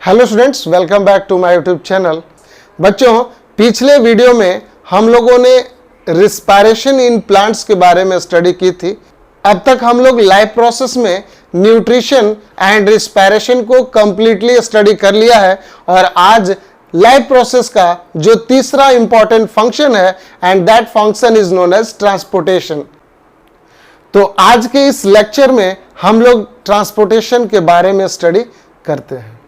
Hello students, welcome back to my YouTube channel. बच्चों, पिछले video में हम लोगों ने रिस्पायरेशन इन प्लांट्स के बारे में स्टडी की थी। अब तक हम लोग लाइफ प्रोसेस में न्यूट्रिशन एंड रिस्पायरेशन को कंप्लीटली स्टडी कर लिया है और आज लाइफ प्रोसेस का जो तीसरा इंपॉर्टेंट फंक्शन है and that function is known as transportation. तो आज के इस लेक्चर में हम लोग ट्रांसपोर्टेशन के बारे में स्टडी करते हैं।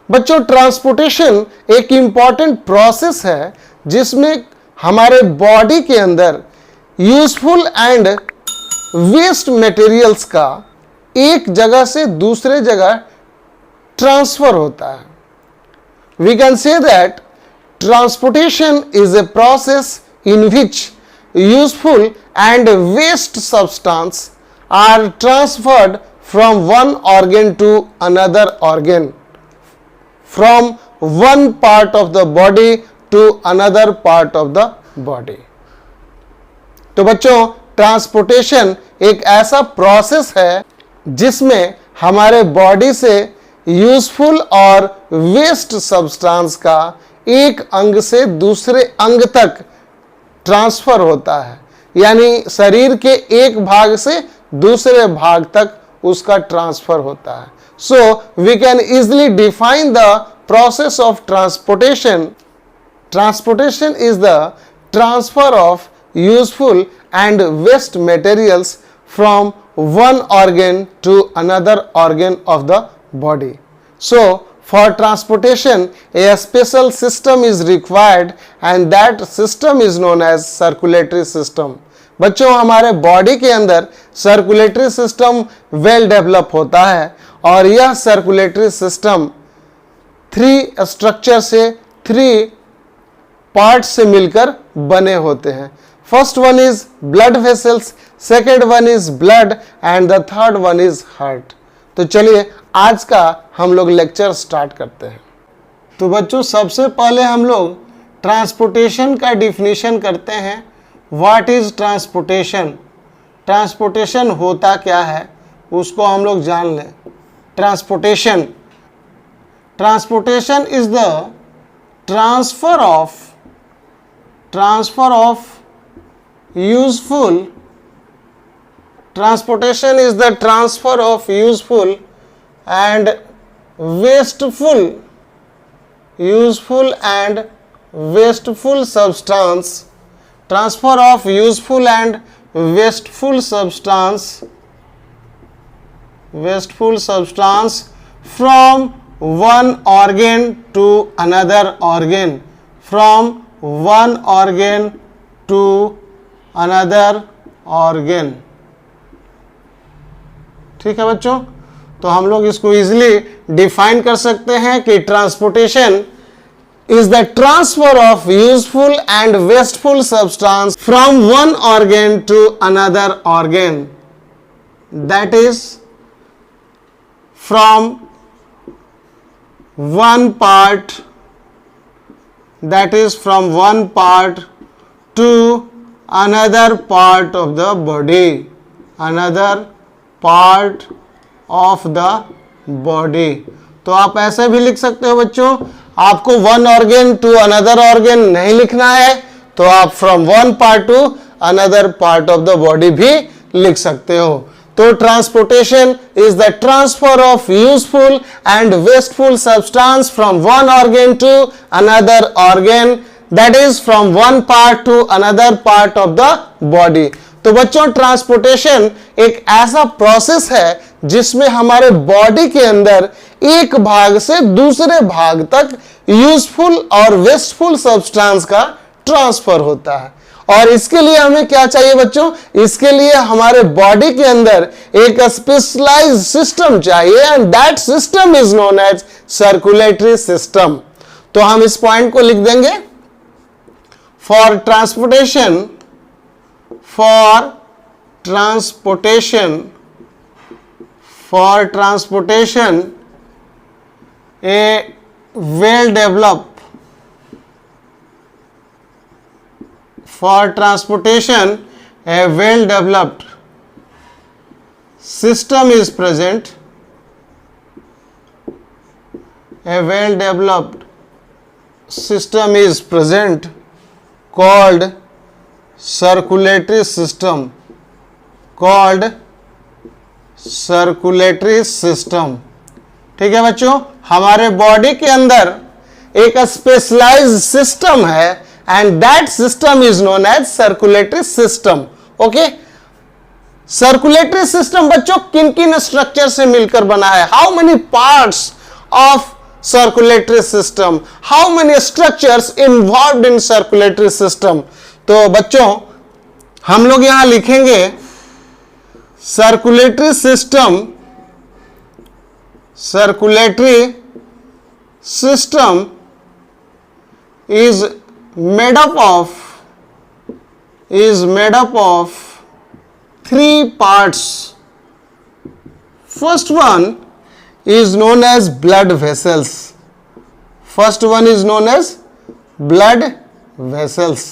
बच्चों, ट्रांसपोर्टेशन एक इंपॉर्टेंट प्रोसेस है जिसमें हमारे बॉडी के अंदर यूजफुल एंड वेस्ट मटेरियल्स का एक जगह से दूसरे जगह ट्रांसफर होता है। We can say that transportation is a process in which useful and waste substance are transferred from one organ to another organ, from one part of the body to another part of the body। तो बच्चों, transportation एक ऐसा process है जिसमें हमारे body से useful और waste substance का एक अंग से दूसरे अंग तक ट्रांसफर होता है, यानी शरीर के एक भाग से दूसरे भाग तक उसका ट्रांसफर होता है। So we can easily define the process of transportation. Transportation is the transfer of useful and waste materials from one organ to another organ of the body. So for transportation, a special system is required and that system is known as circulatory system. बच्चों, हमारे body के अंदर circulatory system well develop होता है और यह circulatory system 3 structure से 3 part से मिलकर बने होते हैं। First one is blood vessels, second one is blood and the third one is heart. तो चलिए आज का हम लोग लेक्चर स्टार्ट करते हैं। तो बच्चों, सबसे पहले हम लोग ट्रांसपोर्टेशन का डिफिनीशन करते हैं। What is transportation? ट्रांसपोर्टेशन होता क्या है उसको हम लोग जान लें। Transportation is the transfer of useful and wasteful substance, transfer of useful and wasteful substance from one organ to another organ, from one organ to another organ। ठीक है बच्चों, तो हम लोग इसको इजीली डिफाइन कर सकते हैं कि transportation is the transfer of useful and wasteful substance from one organ to another organ, that is from one part to another part of the body, तो आप ऐसे भी लिख सकते हो बच्चों। आपको one organ to another organ नहीं लिखना है तो आप from one part to another part of the body भी लिख सकते हो। तो transportation is the transfer of useful and wasteful substance from one organ to another organ, that is from one part to another part of the body. तो बच्चों, transportation एक ऐसा process है जिसमें हमारे बॉडी के अंदर एक भाग से दूसरे भाग तक यूजफुल और वेस्टफुल सब्सटेंस का ट्रांसफर होता है। और इसके लिए हमें क्या चाहिए बच्चों? इसके लिए हमारे बॉडी के अंदर एक स्पेशलाइज्ड सिस्टम चाहिए and that system is known as circulatory system. तो हम इस पॉइंट को लिख देंगे। For transportation a well-developed system is present a well developed system is present called circulatory system, called circulatory system। ठीक है बच्चों, हमारे बॉडी के अंदर एक स्पेशलाइज्ड सिस्टम है and that system is known as circulatory system. Okay, circulatory system बच्चों किन किन स्ट्रक्चर से मिलकर बना है? How many parts of circulatory system, how many structures involved in circulatory system? तो बच्चों हम लोग यहां लिखेंगे circulatory system, circulatory system is made up of three parts. First one is known as blood vessels. First one is known as blood vessels.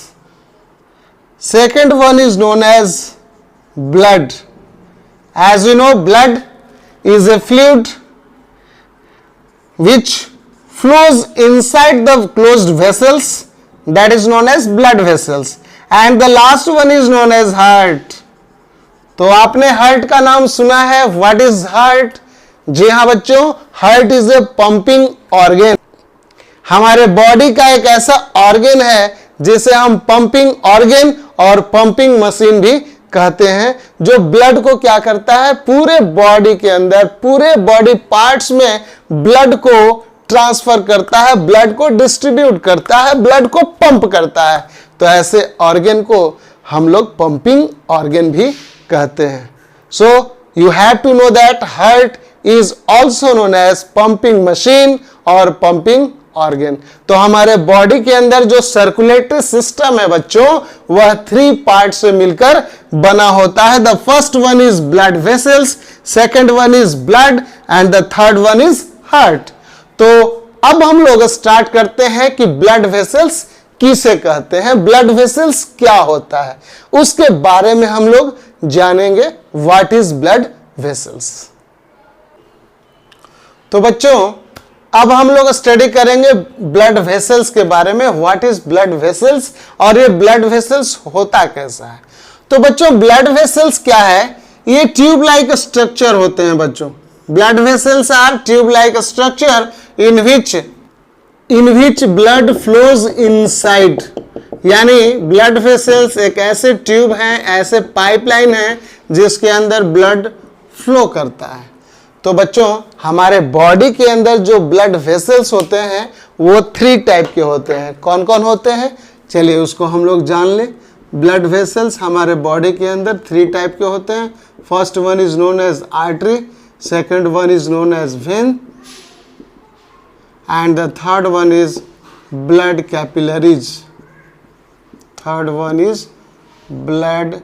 Second one is known as blood. As you know, blood is a fluid which flows inside the closed vessels, that is known as blood vessels. And the last one is known as heart. तो आपने heart का नाम सुना है। What is heart? जी हाँ बच्चों, heart is a pumping organ. हमारे body का एक ऐसा ऑर्गन है जिसे हम पंपिंग ऑर्गन और पंपिंग मशीन भी कहते हैं, जो ब्लड को क्या करता है, पूरे बॉडी के अंदर, पूरे बॉडी पार्ट्स में ब्लड को ट्रांसफर करता है, ब्लड को डिस्ट्रीब्यूट करता है, ब्लड को पंप करता है। तो ऐसे ऑर्गन को हम लोग पंपिंग ऑर्गन भी कहते हैं। So you have to know that heart is also known as pumping machine और पंपिंग ऑर्गन। तो हमारे बॉडी के अंदर जो सर्कुलेटरी सिस्टम है बच्चों, वह 3 पार्ट से मिलकर बना होता है। The first one is blood vessels, second one is blood and the third one is heart. तो अब हम लोग स्टार्ट करते हैं कि ब्लड वेसल्स किसे कहते हैं, ब्लड वेसल्स क्या होता है, उसके बारे में हम लोग जानेंगे। What is blood vessels? तो बच्चों अब हम लोग स्टडी करेंगे ब्लड वेसल्स के बारे में। व्हाट इज ब्लड वेसल्स और ये ब्लड वेसल्स होता कैसा है? तो बच्चों ब्लड वेसल्स क्या है? ये ट्यूब लाइक स्ट्रक्चर होते हैं बच्चों। Blood vessels are tube-like structure in which blood flows inside. यानी blood vessels एक ऐसे ट्यूब हैं, ऐसे पाइपलाइन हैं जिसके अंदर ब्लड फ्लो करता है। तो बच्चों हमारे बॉडी के अंदर जो ब्लड वेसल्स होते हैं वो 3 टाइप के होते हैं। कौन कौन होते हैं? चलिए उसको हम लोग जान लें। ब्लड वेसल्स हमारे बॉडी के अंदर 3 टाइप के होते हैं। First one is known as artery, second one is known as vein and the third one is blood capillaries. Third one is blood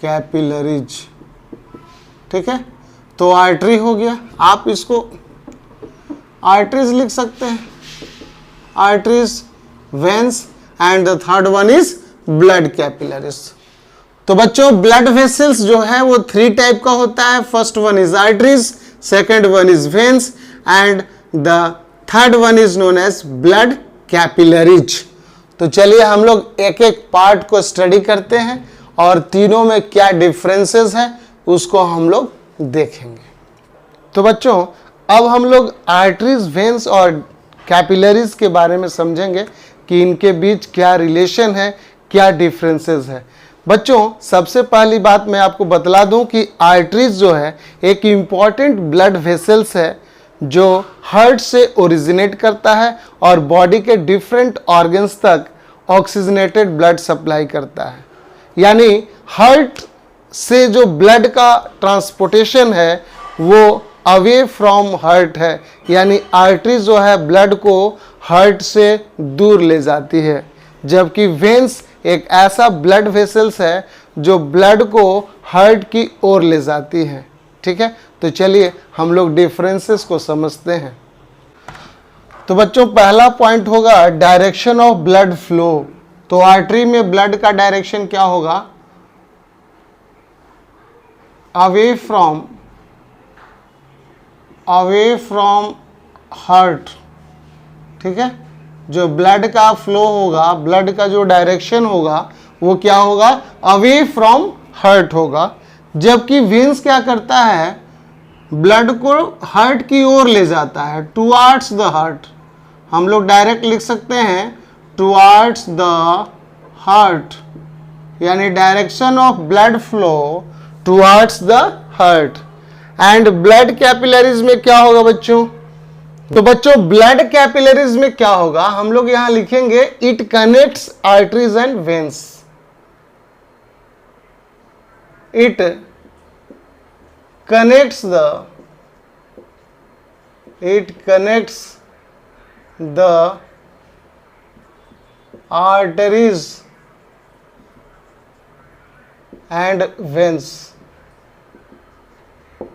capillaries। ठीक है, तो आर्टरी हो गया, आप इसको आर्टरीज लिख सकते हैं, arteries, veins and the third one is blood capillaries. तो बच्चों ब्लड वेसल्स जो है वो 3 टाइप का होता है। First one is arteries, second one is veins and the third one is known as blood capillaries. तो चलिए हम लोग एक एक पार्ट को स्टडी करते हैं और तीनों में क्या डिफरेंसेस है उसको हम लोग देखेंगे। तो बच्चों अब हम लोग आर्टरीज, वेन्स और कैपिलरीज के बारे में समझेंगे कि इनके बीच क्या रिलेशन है, क्या डिफरेंसेस है। बच्चों सबसे पहली बात मैं आपको बतला दूं कि आर्टरीज जो है एक इम्पॉर्टेंट ब्लड वेसल्स है जो हार्ट से ओरिजिनेट करता है और बॉडी के डिफरेंट ऑर्गन्स तक ऑक्सीजनेटेड ब्लड सप्लाई करता है। यानी हार्ट से जो ब्लड का ट्रांसपोर्टेशन है वो अवे फ्रॉम हार्ट है, यानी आर्टरीज जो है ब्लड को हार्ट से दूर ले जाती है, जबकि वेन्स एक ऐसा ब्लड वेसल्स है जो ब्लड को हार्ट की ओर ले जाती है। ठीक है, तो चलिए हम लोग डिफरेंसेस को समझते हैं। तो बच्चों पहला पॉइंट होगा डायरेक्शन ऑफ ब्लड फ्लो। तो आर्टरी में ब्लड का डायरेक्शन क्या होगा? अवे फ्रॉम हार्ट, ठीक है। जो ब्लड का फ्लो होगा, ब्लड का जो डायरेक्शन होगा वो क्या होगा, अवे फ्रॉम हार्ट होगा। जबकि वेन्स क्या करता है, ब्लड को हार्ट की ओर ले जाता है, टुवार्ड्स द हार्ट। हम लोग डायरेक्ट लिख सकते हैं टुवार्ड्स द हार्ट, यानी direction of blood flow towards the heart. And blood capillaries में क्या होगा बच्चों, तो बच्चों ब्लड कैपिलरीज में क्या होगा, हम लोग यहां लिखेंगे it connects arteries and veins. It connects the arteries and veins,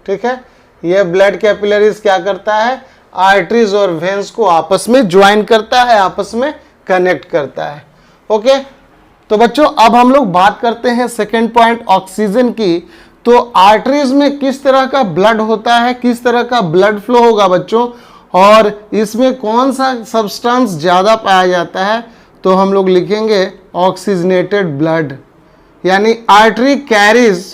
ठीक है। यह ब्लड कैपिलरीज क्या करता है, आर्टरीज और वेन्स को आपस में ज्वाइन करता है, आपस में कनेक्ट करता है। ओके, तो बच्चों अब हम लोग बात करते हैं सेकेंड पॉइंट ऑक्सीजन की। तो आर्टरीज में किस तरह का ब्लड होता है, किस तरह का ब्लड फ्लो होगा बच्चों, और इसमें कौन सा सब्सटेंस ज्यादा पाया जाता है, तो हम लोग लिखेंगे ऑक्सीजनेटेड ब्लड, यानी आर्टरी कैरीज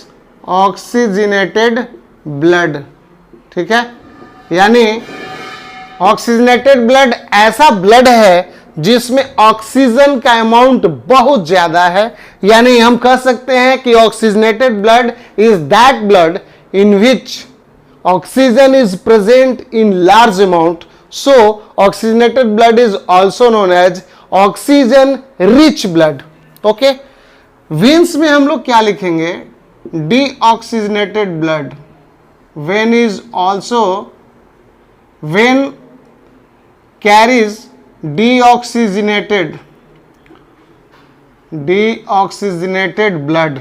ऑक्सीजनेटेड ब्लड, ठीक है। यानी ऑक्सीजनेटेड ब्लड ऐसा ब्लड है जिसमें ऑक्सीजन का अमाउंट बहुत ज्यादा है, यानी हम कह सकते हैं कि oxygenated blood is that blood in which oxygen is present in large amount, so oxygenated blood is also known as oxygen rich blood. Okay, veins में हम लोग क्या लिखेंगे, deoxygenated blood. Vein is also, vein carries deoxygenated blood।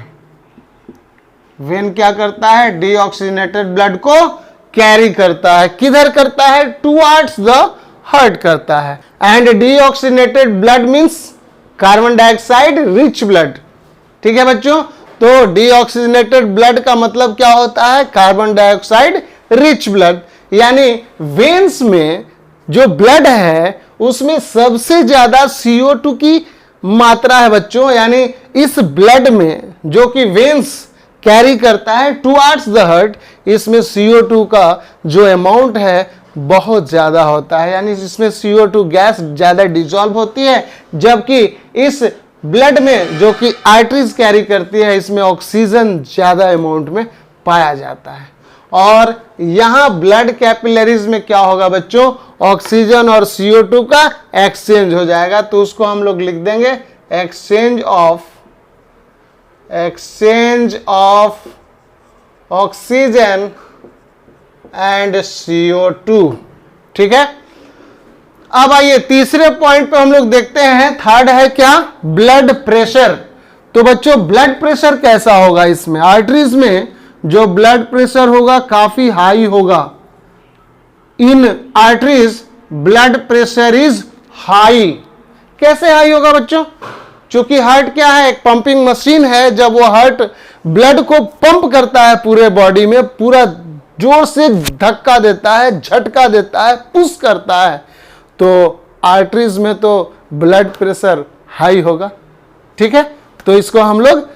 Vein क्या करता है, deoxygenated blood को carry करता है, किधर करता है, टुवर्ड्स द हार्ट करता है। And deoxygenated blood means carbon dioxide rich blood, ठीक है बच्चों। तो डीऑक्सीजनेटेड ब्लड का मतलब क्या होता है, कार्बन डाइऑक्साइड रिच ब्लड। यानी वेन्स में जो ब्लड है उसमें सबसे ज्यादा CO2 की मात्रा है बच्चों, यानी इस ब्लड में जो कि वेन्स कैरी करता है टुवर्ड्स द हार्ट, इसमें CO2 का जो अमाउंट है बहुत ज्यादा होता है, यानी इसमें CO2 गैस ज्यादा डिसॉल्व होती है। जबकि इस ब्लड में जो कि आर्टरीज कैरी करती है, इसमें ऑक्सीजन ज्यादा अमाउंट में पाया जाता है। और यहां ब्लड कैपिलरीज में क्या होगा बच्चों, ऑक्सीजन और CO2 का एक्सचेंज हो जाएगा, तो उसको हम लोग लिख देंगे exchange of oxygen and CO2, ठीक है। अब आइए तीसरे पॉइंट पे हम लोग देखते हैं, थर्ड है क्या, ब्लड प्रेशर। तो बच्चों ब्लड प्रेशर कैसा होगा, इसमें आर्टरीज में जो ब्लड प्रेशर होगा काफी हाई होगा। इन arteries blood pressure is high. कैसे हाई होगा बच्चों, क्योंकि हार्ट क्या है, एक पंपिंग मशीन है। जब वो हार्ट ब्लड को पंप करता है पूरे बॉडी में, पूरा जोर से धक्का देता है, झटका देता है, पुश करता है, तो आर्टरीज में तो ब्लड प्रेशर हाई होगा, ठीक है। तो इसको हम लोग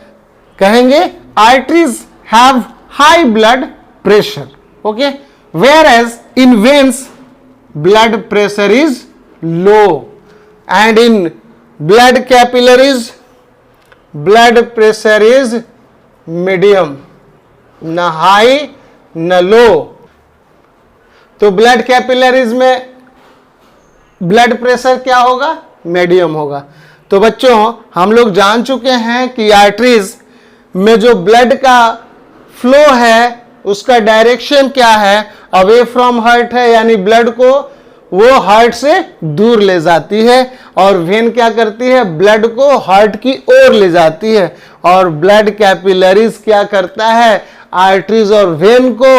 कहेंगे arteries have high blood pressure, okay, whereas in veins blood pressure is low, and in blood capillaries blood pressure is medium, na high na low। तो ब्लड कैपिलरीज में ब्लड प्रेशर क्या होगा, मीडियम होगा। तो बच्चों हम लोग जान चुके हैं कि आर्टरीज में जो ब्लड का फ्लो है उसका डायरेक्शन क्या है, अवे फ्रॉम हार्ट है, यानी ब्लड को वो हार्ट से दूर ले जाती है। और वेन क्या करती है, ब्लड को हार्ट की ओर ले जाती है। और ब्लड कैपिलरीज क्या करता है, आर्टरीज और वेन को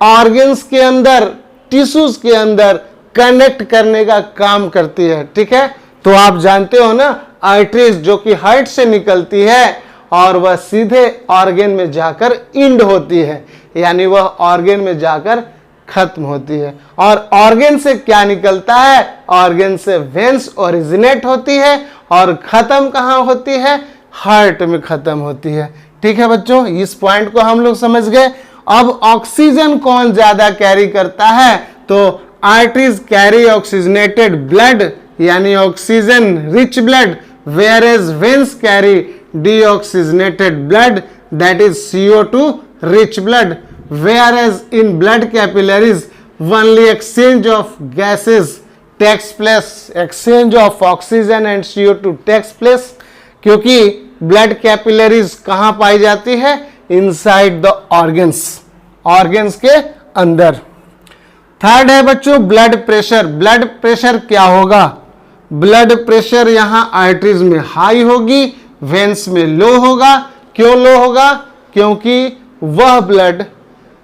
ऑर्गन्स के अंदर, टिश्यूज के अंदर कनेक्ट करने का काम करती है, ठीक है। तो आप जानते हो ना, आर्टरीज जो कि हार्ट से निकलती है और वह सीधे ऑर्गन में जाकर इंड होती है, यानी वह ऑर्गन में जाकर खत्म होती है। और ऑर्गन से क्या निकलता है? ऑर्गन से वेन्स ओरिजिनेट होती है और खत्म कहाँ होती है? हार्ट में खत्म होती है। ठीक है बच्चों, इस पॉइंट को हम लोग समझ गए। अब ऑक्सीजन कौन ज्यादा कैरी करता है? तो आर्टरीज कैरी ऑक्सीजनेटेड ब्लड यानी oxygen rich blood, whereas veins carry deoxygenated blood that is CO2 rich blood, whereas in blood capillaries only exchange of gases takes place, exchange of oxygen and CO2 takes place, क्योंकि blood capillaries कहां पाई जाती है? Inside the organs, organs के अंदर। Third है बच्चों blood pressure. Blood pressure क्या होगा? ब्लड प्रेशर यहां आर्टरीज में हाई होगी, वेन्स में लो होगा। क्यों लो होगा? क्योंकि वह ब्लड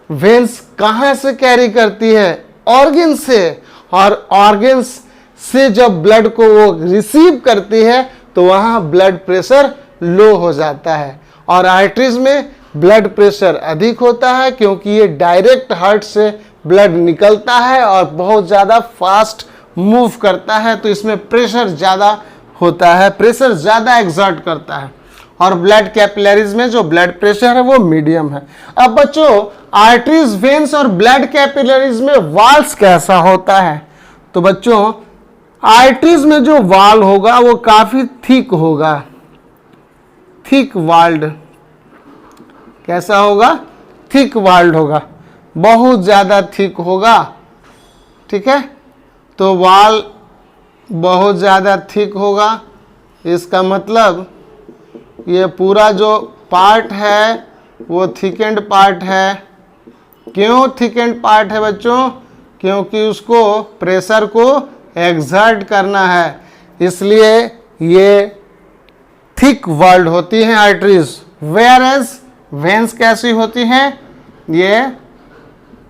वेन्स कहां से कैरी करती है? ऑर्गन से, और ऑर्गन्स से जब ब्लड को वो रिसीव करती है तो वहां ब्लड प्रेशर लो हो जाता है। और आर्टरीज में ब्लड प्रेशर अधिक होता है क्योंकि ये डायरेक्ट हार्ट से ब्लड निकलता है और बहुत ज़्यादा फास्ट मूव करता है, तो इसमें प्रेशर ज़्यादा होता है, प्रेशर ज़्यादा एक्सर्ट करता है। और ब्लड कैपिलरीज में जो ब्लड प्रेशर है वो मीडियम है। अब बच्चों आर्टरीज, वेन्स और ब्लड कैपिलरीज में वाल्स कैसा होता है? तो बच्चों आर्टरीज में जो वाल होगा वो काफी थिक होगा, थिक वाल्ड। कैसा होगा? थिक वाल्ड होगा, बहुत ज्यादा थिक होगा। ठीक है, तो वाल बहुत ज्यादा थिक होगा, इसका मतलब ये पूरा जो पार्ट है वो थिकेंड पार्ट है। क्यों थिकेंड पार्ट है बच्चों? क्योंकि उसको प्रेशर को एक्सर्ट करना है, इसलिए ये थिक वॉल्ड होती हैं आर्टरीज। वेयर एज वेन्स कैसी होती हैं? ये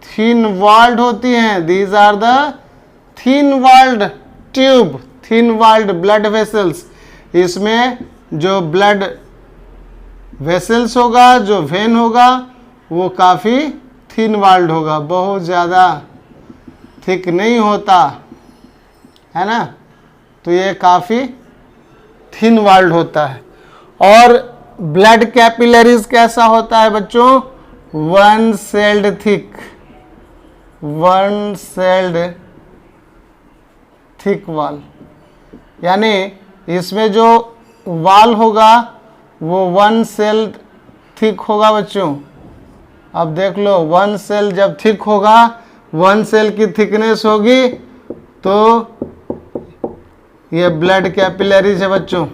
थिन वॉल्ड होती हैं। These are the thin walled tube, thin walled blood vessels. इसमें जो ब्लड वेसल्स होगा, जो वेन होगा, वो काफ़ी थिन वॉल्ड होगा, बहुत ज़्यादा थिक नहीं होता है ना, तो ये काफ़ी थिन वॉल्ड होता है। और ब्लड कैपिलरीज कैसा होता है बच्चों? One sailed thick, one sailed thick wall, यानी इसमें जो वॉल होगा वो वन सेल थिक होगा बच्चों। अब देख लो, वन सेल जब थिक होगा, वन सेल की थिकनेस होगी तो ये ब्लड कैपिलरीज है बच्चों।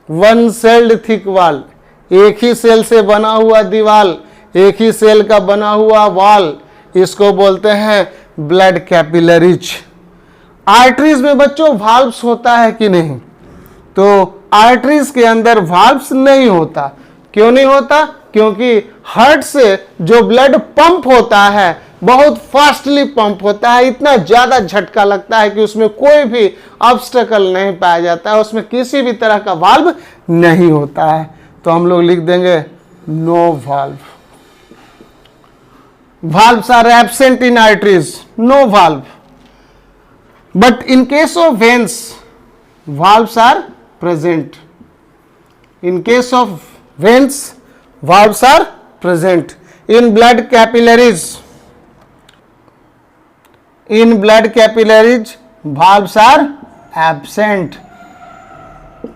वन सेल्ड थिक वॉल, एक ही सेल से बना हुआ दीवाल, एक ही सेल का बना हुआ वॉल, इसको बोलते हैं ब्लड कैपिलरीज। आर्टरीज में बच्चों वाल्व्स होता है कि नहीं? तो आर्टरीज के अंदर वाल्व्स नहीं होता। क्यों नहीं होता? क्योंकि हार्ट से जो ब्लड पंप होता है बहुत फास्टली पंप होता है, इतना ज्यादा झटका लगता है कि उसमें कोई भी ऑब्स्टेकल नहीं पाया जाता है, उसमें किसी भी तरह का वाल्व नहीं होता है। तो हम लोग लिख देंगे no valve. Valves are absent in arteries, no valve. But in case of veins valves are present. In case of veins, valves are present. In blood capillaries, in blood capillaries valves are absent.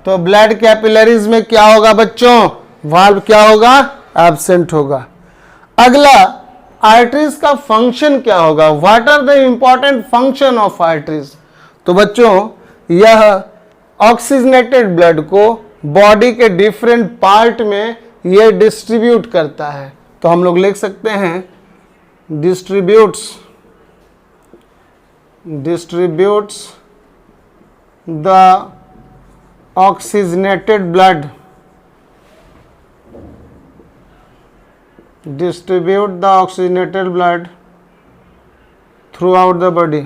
तो blood capillaries में क्या होगा बच्चों? Valve क्या होगा? Absent होगा। अगला, arteries का फंक्शन क्या होगा? What are the important function of arteries? तो बच्चों यह ऑक्सीजनेटेड ब्लड को बॉडी के डिफरेंट पार्ट में ये डिस्ट्रीब्यूट करता है। तो हम लोग लिख सकते हैं distributes the oxygenated blood, distribute the oxygenated blood throughout the body.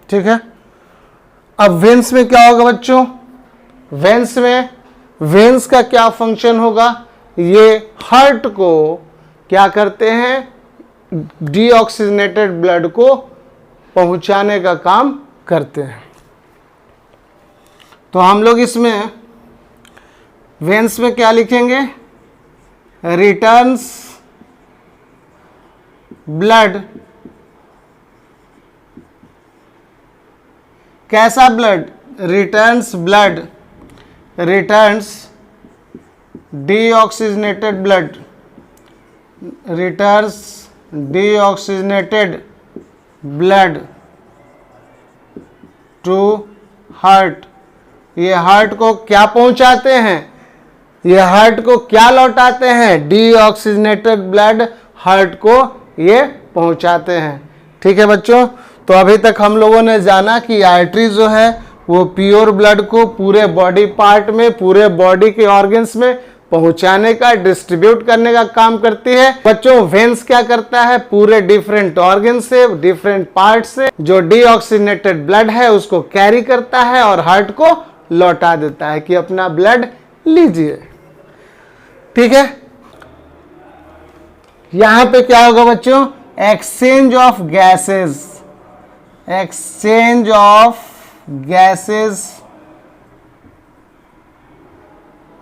ठीक है। अब वेन्स में क्या होगा बच्चों? वेन्स में वेन्स का क्या फंक्शन होगा, ये हार्ट को क्या करते हैं, डीऑक्सीजनेटेड ब्लड को पहुंचाने का काम करते हैं। तो हम लोग इसमें वेन्स में क्या लिखेंगे, रिटर्न्स ब्लड, कैसा blood, returns blood, returns deoxygenated blood, returns deoxygenated blood to heart. ये हार्ट को क्या पहुंचाते हैं, ये हार्ट को क्या लौटाते हैं, डीऑक्सीजनेटेड ब्लड हार्ट को ये पहुंचाते हैं। ठीक है बच्चों, तो अभी तक हम लोगों ने जाना कि आर्टरी जो है वो प्योर ब्लड को पूरे बॉडी पार्ट में, पूरे बॉडी के ऑर्गन्स में पहुंचाने का, डिस्ट्रीब्यूट करने का काम करती है। बच्चों वेन्स क्या करता है, पूरे डिफरेंट ऑर्गन से, डिफरेंट पार्ट से जो डीऑक्सीजनेटेड ब्लड है उसको कैरी करता है और हार्ट को लौटा देता है कि अपना ब्लड लीजिए। ठीक है, यहां पे क्या होगा बच्चों, exchange of gases, exchange of gases,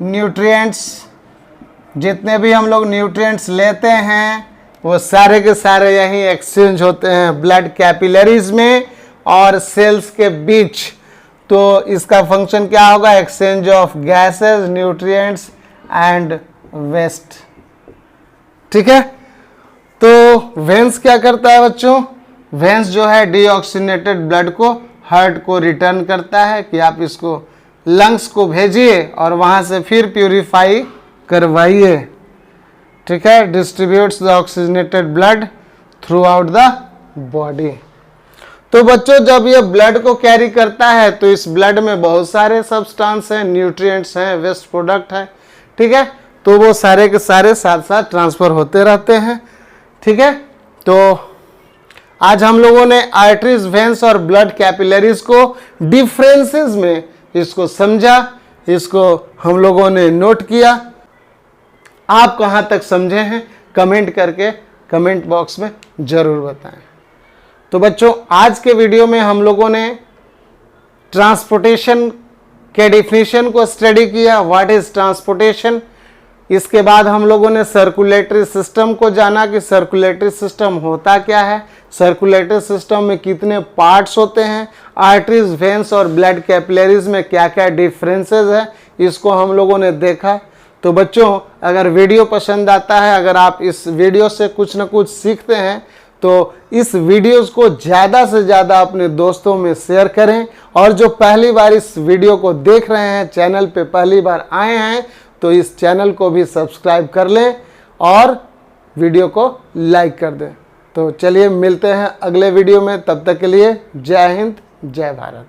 nutrients, जितने भी हम लोग न्यूट्रिएंट्स लेते हैं वो सारे के सारे यही एक्सचेंज होते हैं ब्लड कैपिलरीज में और सेल्स के बीच। तो इसका फंक्शन क्या होगा, exchange of gases, nutrients and waste. ठीक है, तो वेन्स क्या करता है बच्चों, वेन्स जो है डीऑक्सीजनेटेड ब्लड को हार्ट को रिटर्न करता है कि आप इसको लंग्स को भेजिए और वहां से फिर प्यूरिफाई करवाइए। ठीक है, distributes the oxygenated blood through out the body. तो बच्चों जब ये ब्लड को कैरी करता है तो इस ब्लड में बहुत सारे सब्सटेंस हैं, न्यूट्रिएंट्स हैं, वेस्ट प्रोडक्ट है। ठीक है, तो वो सारे के सारे साथ साथ ट्रांसफर होते रहते हैं। ठीक है, तो आज हम लोगों ने आर्टरीज, वेन्स और ब्लड कैपिलरीज को डिफरेंसेस में इसको समझा, इसको हम लोगों ने नोट किया। आप कहां तक समझे हैं कमेंट करके कमेंट बॉक्स में जरूर बताएं। तो बच्चों आज के वीडियो में हम लोगों ने ट्रांसपोर्टेशन के डिफिनीशन को स्टडी किया, व्हाट इज ट्रांसपोर्टेशन। इसके बाद हम लोगों ने सर्कुलेटरी सिस्टम को जाना कि सर्कुलेटरी सिस्टम होता क्या है, सर्कुलेटरी सिस्टम में कितने पार्ट्स होते हैं, आर्टरीज, वेन्स और ब्लड कैपिलरीज में क्या क्या डिफरेंसेस है, इसको हम लोगों ने देखा। तो बच्चों अगर वीडियो पसंद आता है, अगर आप इस वीडियो से कुछ ना कुछ सीखते हैं तो इस वीडियोस को ज़्यादा से ज़्यादा अपने दोस्तों में शेयर करें। और जो पहली बार इस वीडियो को देख रहे हैं, चैनल पे पहली बार आए हैं, तो इस चैनल को भी सब्सक्राइब कर लें और वीडियो को लाइक कर दें। तो चलिए मिलते हैं अगले वीडियो में, तब तक के लिए जय हिंद, जय भारत।